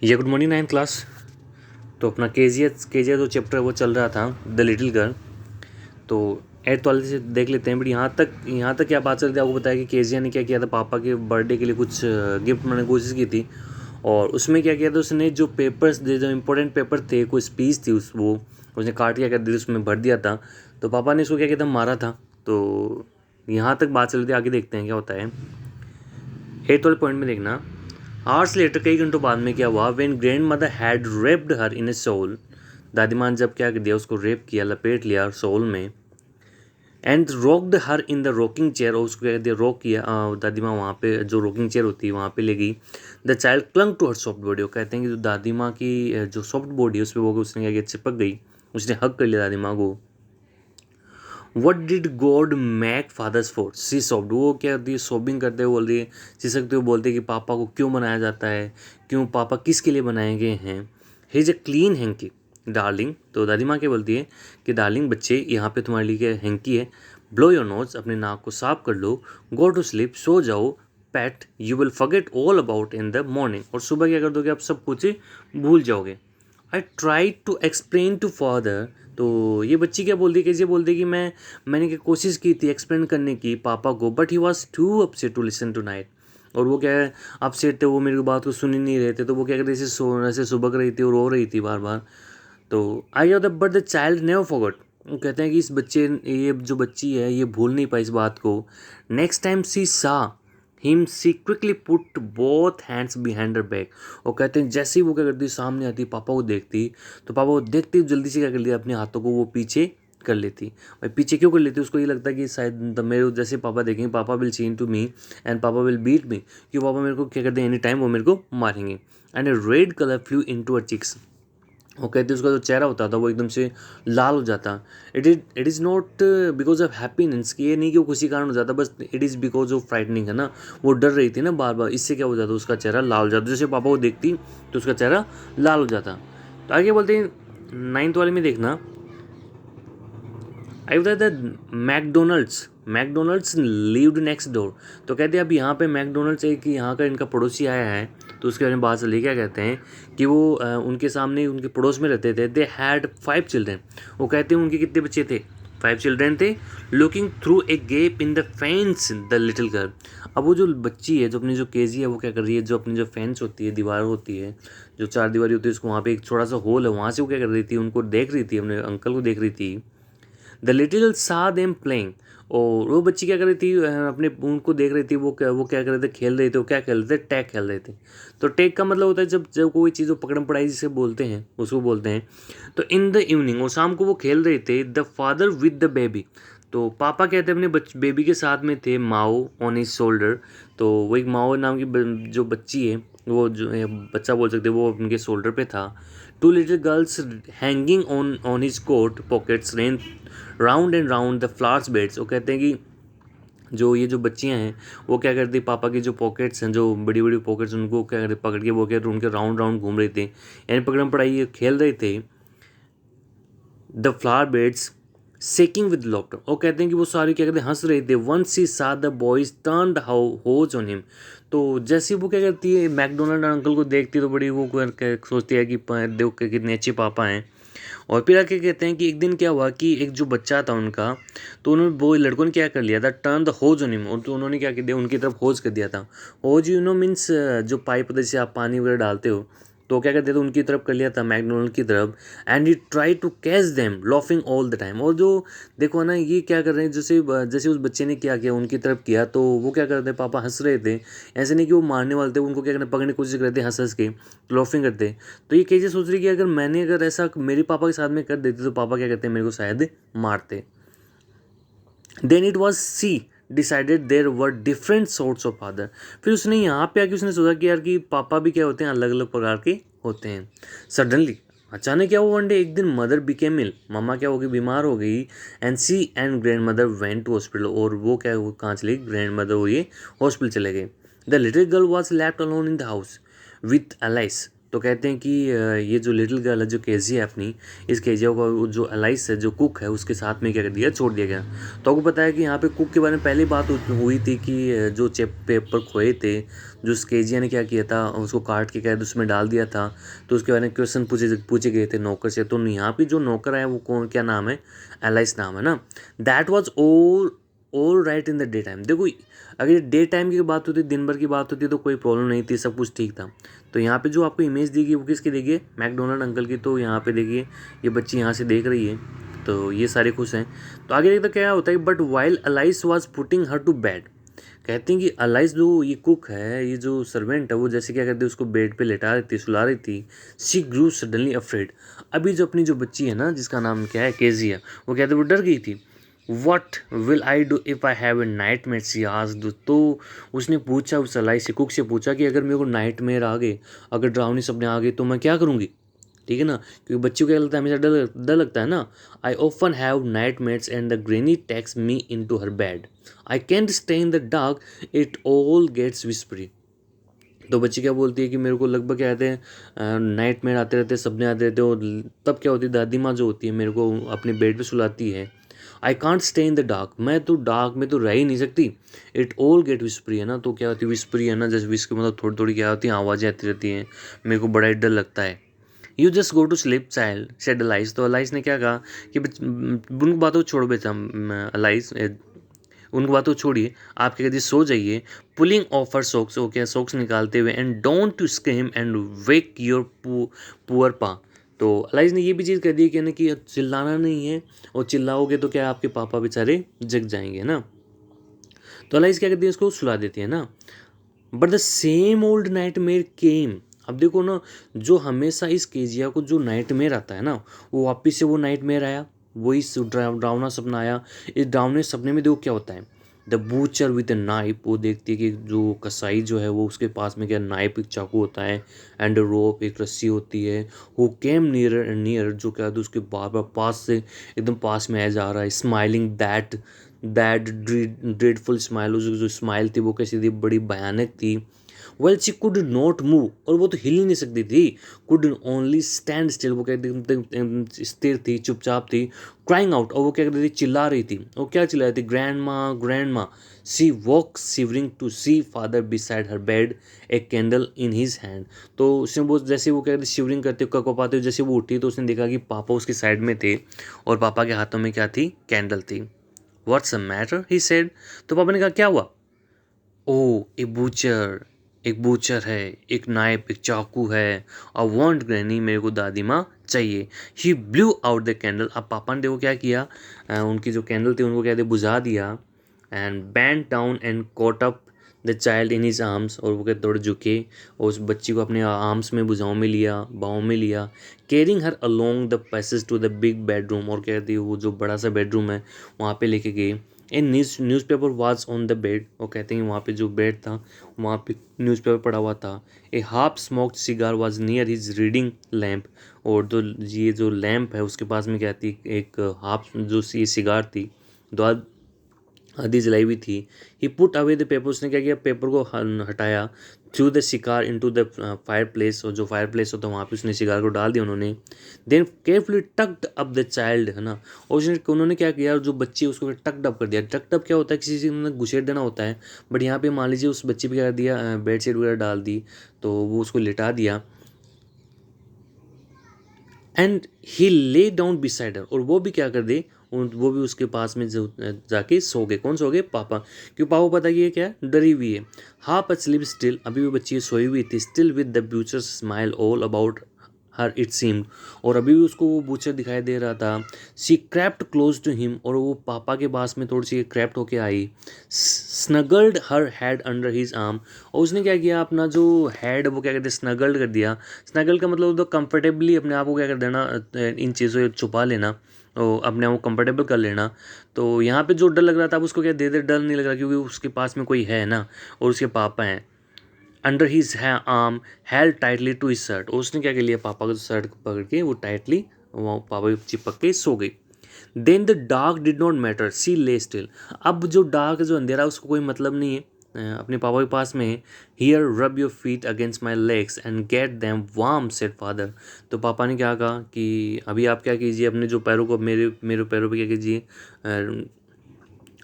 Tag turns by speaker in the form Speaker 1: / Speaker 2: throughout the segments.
Speaker 1: ये good morning 9th class. तो अपना के जी जो चैप्टर वो चल रहा था द लिटिल गर्ल। तो 8th वाले से देख लेते हैं। बट यहाँ तक क्या बात चल रही थी, आपको बताया कि केजिया ने क्या किया था, पापा के बर्थडे के लिए कुछ गिफ्ट बनाने की कोशिश की थी। और उसमें क्या किया था, उसने जो पेपर्स थे, जो इंपॉर्टेंट पेपर थे, कोई स्पीच थी वो उसने काट क्या कर दी, उसमें भर दिया था। तो पापा ने उसको क्या किया था, मारा था। तो यहाँ तक बात चल रही थी, आगे देखते हैं क्या होता है। 8th वाले पॉइंट में देखना। आवर्स लेटर, कई घंटों बाद में क्या हुआ, when grand mother had wrapped her in a shawl, दादी माँ ने जब क्या कर दिया, उसको रेप किया, लपेट लिया सोल में। And rocked her in the rocking chair, और उसको क्या कर दिया, रॉक किया। दादी माँ वहाँ पे जो रॉकिंग चेयर होती है वहाँ पे ले गई। The child clung to her soft body, वो कहते हैं कि जो दादी माँ की जो सॉफ्ट बॉडी है उस पर वो उसने क्या किया, चिपक गई, उसने हक कर लिया दादी माँ को। What did God make fathers for, she सॉफ्ट, वो क्या होती है, सॉबिंग करते हुए बोल रही है, सिसकते हुए बोलते हैं कि पापा को क्यों बनाया जाता है, क्यों पापा किसके लिए बनाए गए हैं। He is a clean hanky darling, तो दादी माँ क्या बोलती है कि डार्लिंग बच्चे, यहाँ पे तुम्हारे लिए क्या हैंकी है, ब्लो योर नोज, अपने नाक को साफ कर लो, गो टू स्लीप, सो जाओ, PAT you will forget all about in the morning, और सुबह क्या कर दोगे, आप सब कुछ भूल जाओगे। I try to explain to father, तो ये बच्ची क्या बोलती है, कैसे बोलती है कि मैंने क्या कोशिश की थी एक्सप्लेन करने की पापा को, but he was too upset to listen tonight, और वो क्या है, अपसेट थे, वो मेरी बात को सुन ही नहीं रहे थे। तो वो क्या कहते ऐसे सुबह रही थी और रो रही थी बार बार। तो I the but the child never forgot, वो कहते हैं कि इस बच्चे, ये जो बच्ची है ये भूल नहीं पाई इस बात को। Next time she saw him she quickly put both hands behind her back, और कहते हैं जैसे ही वो क्या करती, सामने आती, पापा को देखती, तो पापा को देखती जल्दी से क्या कर लिया, अपने हाथों को वो पीछे कर लेती। भाई पीछे क्यों कर लेती, उसको ये लगता है कि शायद मेरे जैसे पापा देखेंगे, papa will seen to me and papa will beat me, कि पापा मेरे को क्या करते हैं, एनी टाइम वो मेरे को मारेंगे। And a red colour flew into her cheeks, वो कहते उसका जो चेहरा होता था वो एकदम से लाल हो जाता। It is not because of happiness, कि ये नहीं कि वो खुशी कारण हो जाता, बस it is because of frightening, है ना, वो डर रही थी ना बार बार, इससे क्या हो जाता, उसका चेहरा लाल हो जाता, जैसे पापा को देखती तो उसका चेहरा लाल हो जाता। तो आगे बोलते हैं 9th वाले में देखना। आई बताया था मैकडोनल्ड्स लिव्ड नेक्स्ट डोर, तो कहते हैं अब यहाँ पे मैकडोनल्ड्स एक यहाँ का इनका पड़ोसी आया है, तो उसके बारे में बात चली, क्या कहते हैं कि वो उनके सामने उनके पड़ोस में रहते थे। दे हैड 5 चिल्ड्रेन, वो कहते हैं उनके कितने बच्चे थे, 5 चिल्ड्रेन थे। Looking through a gap in the fence the little girl, अब वो जो बच्ची है, जो अपनी जो केजी है, वो क्या कर रही है, जो अपनी जो फेंस होती है, दीवार होती है, जो 4 दीवारी होती है, उसको वहाँ पे एक छोटा सा होल है, वहाँ से वो क्या कर रही थी, उनको देख रही थी, अपने अंकल को देख रही थी। द लिटिल सा देम प्लेइंग, और वो बच्ची क्या कर रही थी, अपने उनको देख रही थी, वो क्या कर रहे थे, खेल रहे थे, वो क्या खेल रहे थे, टैग खेल रहे थे। तो टैग का मतलब होता है जब जब कोई चीज़ पकड़म पड़ाई जिसे बोलते हैं, उसको बोलते हैं। तो इन द इवनिंग, और शाम को वो खेल रहे थे, the father with the baby, तो पापा कहते हैं अपने बेबी के साथ में थे, माओ ऑन हिज शोल्डर, तो वो एक माओ नाम की जो बच्ची है, वो जो बच्चा बोल सकते हैं, वो उनके शोल्डर पे था। Two little girls hanging on his coat pockets ran round and round the flowers beds, वो कहते हैं कि जो ये जो बच्चियां हैं वो क्या करती, पापा की जो पॉकेट्स हैं, जो बड़ी बड़ी पॉकेट्स, उनको क्या करते, पकड़ के वो क्या उनके राउंड राउंड घूम रहे थे, यानी पकड़म पड़ाई खेल रहे थे। The flower beds shaking with laughter, और कहते हैं कि वो सारे क्या कहते हैं, हंस रहे थे। Once she saw the boys turned how hose on him, तो जैसे वो क्या करती है, मैकडोनल्ड अंकल को देखती है तो बड़ी वो सोचती है कि देखो कितने अच्छे पापा हैं। और फिर आके कहते हैं कि एक दिन क्या हुआ कि एक जो बच्चा था उनका, तो उन्होंने वो लड़कों ने क्या कर लिया था, turn the hose on him, और तो उन्होंने क्या कर दिया, उनकी तरफ होज कर दिया था। होज मीन्स जो पाइप जैसे आप पानी वगैरह डालते हो, तो क्या कहते थे, उनकी तरफ कर लिया था, मैकडोनल्ड की तरफ। And he try to catch them laughing all the time, और जो देखो ना ये क्या कर रहे हैं, जैसे जैसे उस बच्चे ने क्या किया, उनकी तरफ किया, तो वो क्या करते, पापा हंस रहे थे, ऐसे नहीं कि वो मारने वाले थे, उनको क्या करना, पकड़ने की कोशिश करते, हंस हंस के लॉफिंग करते। तो ये कैसे सोच रही कि अगर ऐसा मेरे पापा के साथ में कर देते, तो पापा क्या करते, मेरे को शायद मारते। Then it was she decided there were different sorts of father, फिर उसने यहाँ पे आके उसने सोचा कि यार कि पापा भी क्या होते हैं, अलग अलग प्रकार के होते हैं। सडनली अचानक क्या हुआ, वन डे एक दिन मदर बिकेम इल, मम्मा क्या हो गई, बीमार हो गई। And she and grandmother went to hospital, और वो क्या वो कहाँ चले, ग्रैंड मदर वो ये हॉस्पिटल चले गए। The little girl was left alone in the house with alias, तो कहते हैं कि ये जो लिटिल गर्ल है जो केजिया है अपनी, इस केजिया को जो एलाइस है जो कुक है उसके साथ में क्या कर दिया, छोड़ दिया गया। तो आपको पता है कि यहाँ पे कुक के बारे में पहले बात हुई थी कि जो पेपर खोए थे, जो उस केजिया ने क्या किया था, उसको काट के कैद उसमें डाल दिया था। तो उसके बारे में क्वेश्चन पूछे गए थे नौकर से। तो यहाँ पे जो नौकर है वो कौन, क्या नाम है, एलाइस नाम है ना। That was all right in the day time. देखो अगर ये डे टाइम की बात होती, दिन भर की बात होती तो कोई प्रॉब्लम नहीं थी, सब कुछ ठीक था। तो यहाँ पे जो आपको इमेज दी गई वो किसकी देखिए, मैकडोनल्ड अंकल की। तो यहाँ पे देखिए ये बच्ची यहाँ से देख रही है, तो ये सारे खुश हैं। तो आगे देखते क्या होता है, but while Alice was putting her to bed. कहते हैं कि अलाइस जो ये कुक है, ये जो सर्वेंट है, वो जैसे क्या करती है उसको बेड पे लेटा रही थी, सुला रही थी। She Guru suddenly afraid. अभी जो अपनी जो बच्ची है ना, जिसका नाम क्या है, केजिया, वो कहते वो डर गई थी। What will I do if I have a nightmare, she asked. तो उसने पूछा, उस अलाई से कुक से पूछा कि अगर मेरे को नाइट मेयर आ गए, अगर डरावनी सपने आ गए तो मैं क्या करूँगी, ठीक है ना। क्योंकि बच्चों को क्या लगता है, हमेशा डर लगता है ना। I often have nightmares and the granny takes me into her bed. I can't stay in the dark, it all gets whispery. तो बच्ची क्या बोलती है कि मेरे को लगभग क्या कहते हैं, नाइट मेयर आते रहते, सपने आते रहते। और तब क्या होती है, दादी माँ जो होती है मेरे को अपने बेड पे सुलाती है। I can't stay in the dark, मैं तो डार्क में तो रह ही नहीं सकती। इट ऑल गेट विस्परी है ना। तो क्या होती है विस्परी है ना, जैसे विस्क मतलब थोड़ी थोड़ी क्या होती है, आवाज़ें आती रहती हैं, मेरे को बड़ा ही डर लगता है। You just go to sleep child, said Alice. तो अलाइस ने क्या कहा कि उन बातों को छोड़ बेटा अलाइस, उनकी बातों को छोड़िए, आप क्या कहते हैं, सो जाइए। पुलिंग ऑफ हर सॉक्स, वो क्या सॉक्स निकालते हुए, and don't to scream and wake your poor pa. तो अलाइज ने ये भी चीज़ कह दी कि ना कि चिल्लाना नहीं है, और चिल्लाओगे तो क्या आपके पापा बेचारे जग जाएंगे ना। तो अलाइज क्या कहती है, उसको सुला देती है ना। But the same old nightmare came. अब देखो ना, जो हमेशा इस केजिया को जो नाइट मेयर आता है ना, वो वापिस से वो नाइट मेयर आया, वही डरावना सपना आया। इस डरावने सपने में देखो क्या होता है, the butcher with a knife. वो देखती है कि जो कसाई जो है वो उसके पास में क्या नाइफ, एक चाकू होता है, एंड रोप, एक रस्सी होती है। वो केम नियर एंड नियर, जो क्या है उसके बार बार पास से एकदम पास में आ जा रहा है, smiling that that dreadful smile. उसकी जो स्माइल थी वो कैसी थी, बड़ी भयानक थी। Well she could not move, और वो तो हिल ही नहीं सकती थी। कुड ओनली स्टैंड स्टिल, वो क्या एकदम स्थिर थी, चुपचाप थी। क्राइंग आउट, और वो क्या करती थी, चिल्ला रही थी। वो क्या चिल्ला रही थी, grandma. She walk shivering to see father beside her bed, a candle in his hand. तो उसने वो जैसे वो क्या कहते शिवरिंग करते कपाते, जैसे वो उठी तो उसने देखा कि पापा उसकी साइड में थे, और पापा के हाथों में क्या थी, कैंडल थी। What's the matter, he said. तो पापा ने कहा क्या हुआ। ओ ए बूचर, एक बूचर है, एक नाइफ, एक चाकू है। आई वांट ग्रैनी, मेरे को दादी माँ चाहिए। ही ब्लू आउट द कैंडल। अब पापा ने देखो क्या किया, उनकी जो कैंडल थी उनको कहते बुझा दिया। And band down and caught up the child in his arms. और वो कहते थोड़े झुके, और उस बच्ची को अपने आर्म्स में, भुजाओं में लिया, बाहों में लिया। Carrying her along the passage to the big bedroom. और कहती है वो जो बड़ा सा बेडरूम है वहाँ पे लेके गए। ए newspaper was on the bed. वो कहते हैं वहाँ पे जो बेड था वहाँ पे न्यूज़पेपर पड़ा हुआ था। A half smoked cigar was near his reading lamp. और जो ये जो लैम्प है उसके पास में क्या थी, एक हाफ जो सी सिगार थी, दो आधी जलाई हुई थी। ही पुट अवे द पेपर, उसने क्या किया, पेपर को हटाया। थ्रू द शिकार इनटू द फायर प्लेस, और जो फायर प्लेस होता है वहाँ पे उसने शिकार को डाल दिया उन्होंने। Then carefully tucked up the child, है ना। और उन्होंने क्या किया, जो बच्ची है उसको टक्ड अप कर दिया। टक्ड अप क्या होता है, किसी चीज़ में घुसेड़ देना होता है। बट यहाँ पे मान लीजिए उस बच्ची पे क्या कर दिया, बेड शीट वगैरह डाल दी, तो वो उसको लिटा दिया। And he lay down beside her, और वो भी क्या कर दे, वो भी उसके पास में जाके सो गए। कौन सो गए, पापा। क्यों, पापा पता कि ये क्या है, डरी हुई है। हाफ अस्लीप स्टिल, अभी भी बच्ची सोई हुई थी। Still with the ब्यूचर smile all about her it seemed, और अभी भी उसको वो बूचर दिखाई दे रहा था। सी क्रैप्ट क्लोज टू हिम, और वो पापा के पास में थोड़ी सी क्रैप्ट होके आई। Snuggled her head under his arm, और उसने क्या किया, अपना जो हेड वो क्या कहते हैं, स्नगल्ड कर दिया। स्नगल का मतलब तो कंफर्टेबली अपने आप को क्या कर देना, इन चीज़ों से छुपा लेना, और अपने आप को कंफर्टेबल कर लेना। तो यहाँ पे जो डर लग रहा था अब उसको क्या दे दे, डर नहीं लग रहा, क्योंकि उसके पास में कोई है ना, और उसके पापा हैं। Under his arm held tightly to his shirt, और उसने क्या कर लिया, पापा का शर्ट पकड़ के वो टाइटली वो पापा चिपक के सो गई। Then the dark did not matter, she lay still. अब जो डार्क जो अंधेरा उसको कोई मतलब नहीं है, अपने पापा के पास में। Here rub your feet against my legs and get them warm said father. तो पापा ने क्या कहा कि अभी आप क्या कीजिए, अपने जो पैरों को मेरे मेरे पैरों पे क्या कीजिए,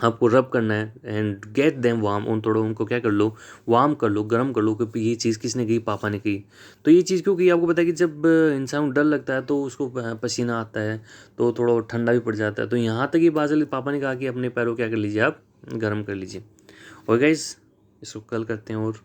Speaker 1: आपको रब करना है एंड गेट देम वार्म, उन थोड़ा उनको क्या कर लो, वार्म कर लो, गर्म कर लो। क्योंकि ये चीज़ किसने कही, पापा ने कही। तो ये चीज़ क्यों कही, आपको पता है कि जब इंसान को डर लगता है तो उसको पसीना आता है, तो थोड़ा ठंडा भी पड़ जाता है। तो यहाँ तक ये बात चली, पापा ने कहा कि अपने पैरों क्या कर लीजिए, आप गर्म कर लीजिए। और गाइस इसको कल करते हैं और